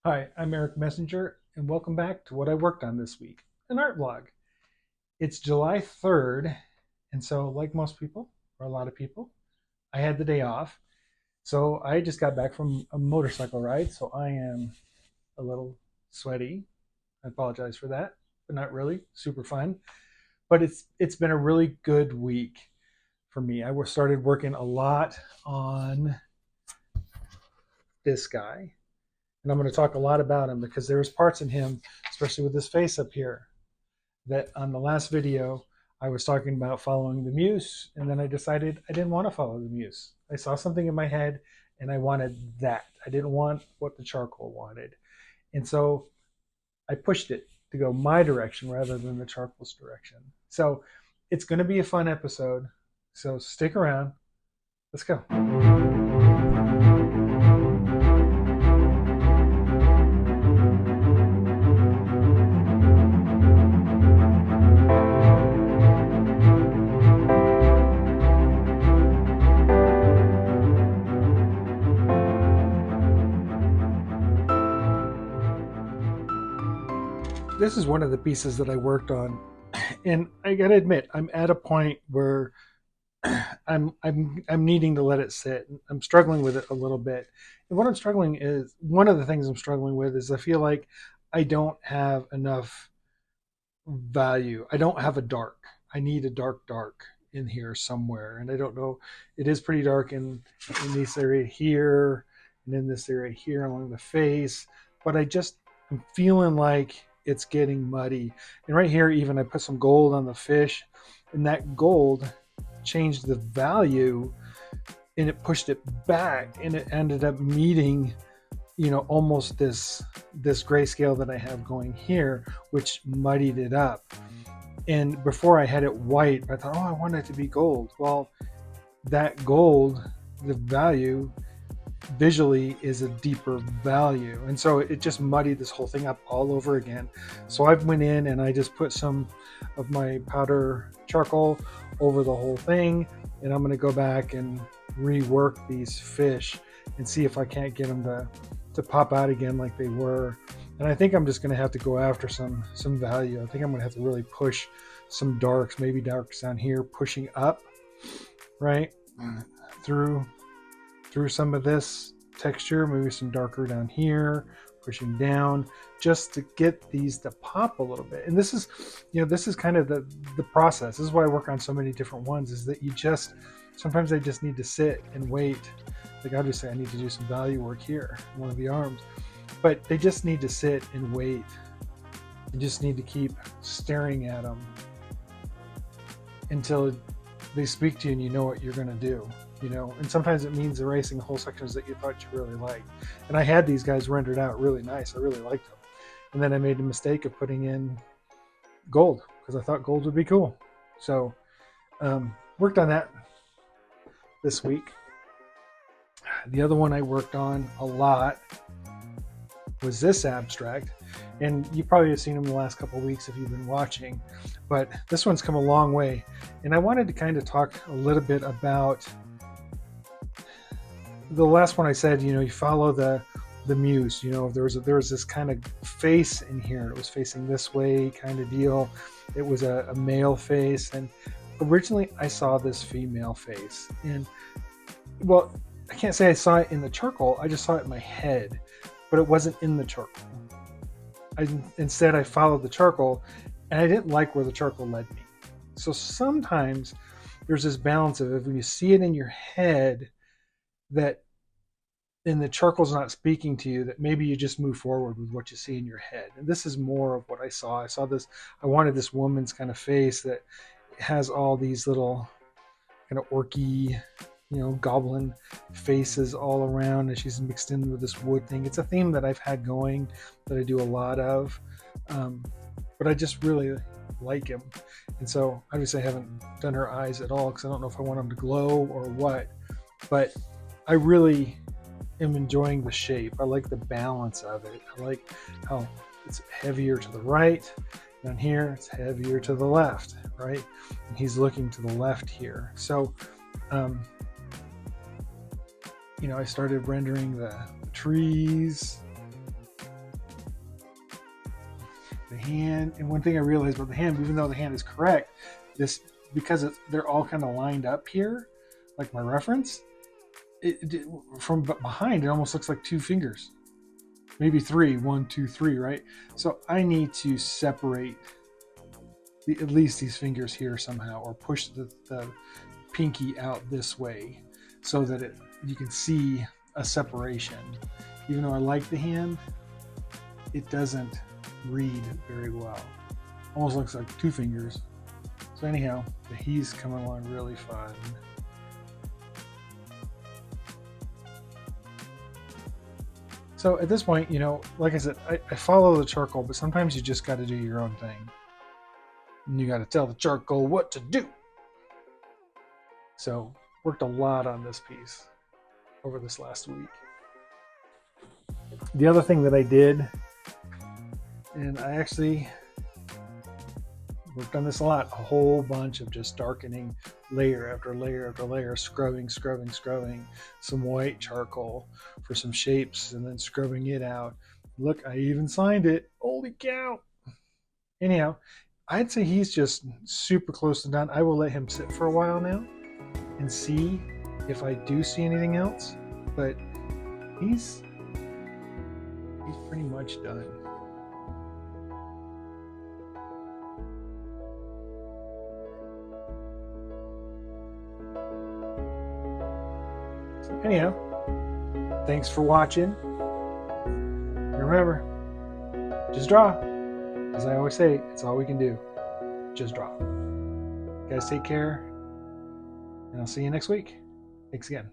Hi, I'm Eric Messenger, and welcome back to what I worked on this week, an art vlog. It's July 3rd, and so, like most people, or a lot of people, I had the day off. So I just got back from a motorcycle ride, so I am a little sweaty. I apologize for that, but not really. Super fun. But it's been a really good week for me. I started working a lot on this guy, and I'm going to talk a lot about him because there's parts in him, especially with this face up here, that on the last video I was talking about following the muse, and then I decided I didn't want to follow the muse. I saw something in my head and I wanted that. I didn't want what the charcoal wanted. And so I pushed it to go my direction rather than the charcoal's direction. So it's going to be a fun episode. So stick around. Let's go. This is one of the pieces that I worked on, and I gotta admit, I'm at a point where I'm needing to let it sit. I'm struggling with it a little bit. And what I'm struggling is one of the things I'm struggling with is I feel like I don't have enough value. I don't have a dark. I need a dark in here somewhere, and I don't know. It is pretty dark in this area here, and in this area here along the face. But I'm feeling like it's getting muddy. And right here, even I put some gold on the fish, and that gold changed the value, and it pushed it back, and it ended up meeting almost this grayscale that I have going here, which muddied it up. And before I had it white, I thought, oh, I want it to be gold. Well, that gold, the value visually is a deeper value, and so it just muddied this whole thing up all over again. So I went in and I just put some of my powder charcoal over the whole thing, and I'm going to go back and rework these fish and see if I can't get them to pop out again like they were. And I think I'm just going to have to go after some value. I think I'm going to have to really push some darks, maybe darks down here, pushing up, right, through some of this texture, maybe some darker down here, pushing down, just to get these to pop a little bit. And this is kind of the process. This is why I work on so many different ones, is that sometimes I just need to sit and wait. Like obviously I need to do some value work here, one of the arms, but they just need to sit and wait. You just need to keep staring at them until they speak to you and you know what you're going to do. And sometimes it means erasing whole sections that you thought you really liked. And I had these guys rendered out really nice. I really liked them. And then I made the mistake of putting in gold because I thought gold would be cool. So worked on that this week. The other one I worked on a lot was this abstract. And you probably have seen him the last couple of weeks if you've been watching. But this one's come a long way. And I wanted to kind of talk a little bit about the last one I said, you follow the muse. There was this kind of face in here. It was facing this way kind of deal. It was a male face, and originally I saw this female face. And well, I can't say I saw it in the charcoal. I just saw it in my head, but it wasn't in the charcoal. Instead, I followed the charcoal, and I didn't like where the charcoal led me. So sometimes there's this balance of if you see it in your head, that and the charcoal's not speaking to you, that maybe you just move forward with what you see in your head. And this is more of what I saw. I wanted this woman's kind of face that has all these little kind of orky, goblin faces all around, and she's mixed in with this wood thing. It's a theme that I've had going, that I do a lot of, but I just really like him. And so obviously I haven't done her eyes at all because I don't know if I want them to glow or what, but I really am enjoying the shape. I like the balance of it. I like how it's heavier to the right. Down here, it's heavier to the left, right? And he's looking to the left here. So, I started rendering the trees, the hand. And one thing I realized about the hand, even though the hand is correct, this, because they're all kind of lined up here, like my reference, from behind it almost looks like two fingers, maybe three, 1, 2, 3, right? So I need to separate at least these fingers here somehow, or push the pinky out this way so that you can see a separation. Even though I like the hand, it doesn't read very well. Almost looks like two fingers. So anyhow, he's coming along really fun. So at this point, like I said, I follow the charcoal, but sometimes you just got to do your own thing. And you got to tell the charcoal what to do. So worked a lot on this piece over this last week. The other thing that I did, and I actually worked on this a lot, a whole bunch of just darkening layer after layer after layer, scrubbing some white charcoal for some shapes and then scrubbing it out. Look, I even signed it. Holy cow. Anyhow, I'd say he's just super close to done. I will let him sit for a while now and see if I do see anything else, but he's pretty much done. So anyhow, thanks for watching. Remember, just draw. As I always say, it's all we can do. Just draw. Guys, take care, and I'll see you next week. Thanks again.